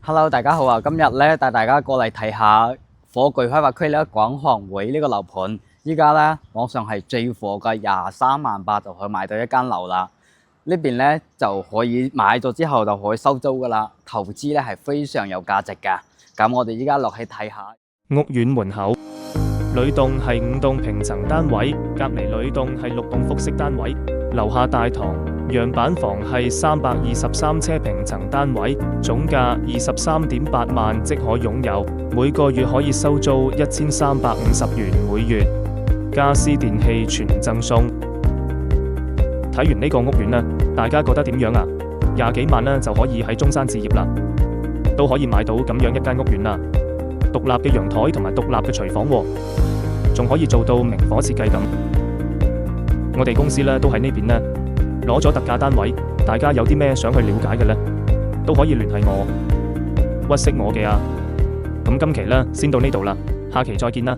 Hello，大家好啊！今日咧帶大家過嚟睇下火炬開發區咧廣航會呢個樓盤。依家咧網上係最火嘅23.8萬就可以買到一間樓啦。呢邊咧就可以買咗之後就可以收租噶啦，投資咧係非常有價值㗎。咁我哋依家落去睇下屋苑門口，裏棟係5棟平層單位，隔離裏棟係6棟複式單位，樓下大堂。樣板房係323車平層單位，總價23.8萬即可擁有，每個月可以收租1350元每月，家私電器全贈送。睇完呢個屋苑啦，大家覺得點樣啊？20幾萬就可以喺中山置業啦，都可以買到咁樣一間屋苑啦，獨立嘅陽台同埋獨立嘅廚房喎，仲可以做到明火設計咁。我哋公司都喺呢邊攞咗特價單位，大家有啲咩想去了解嘅呢，都可以聯繫我，屈識我嘅啊。咁今期先到呢度啦，下期再見啦。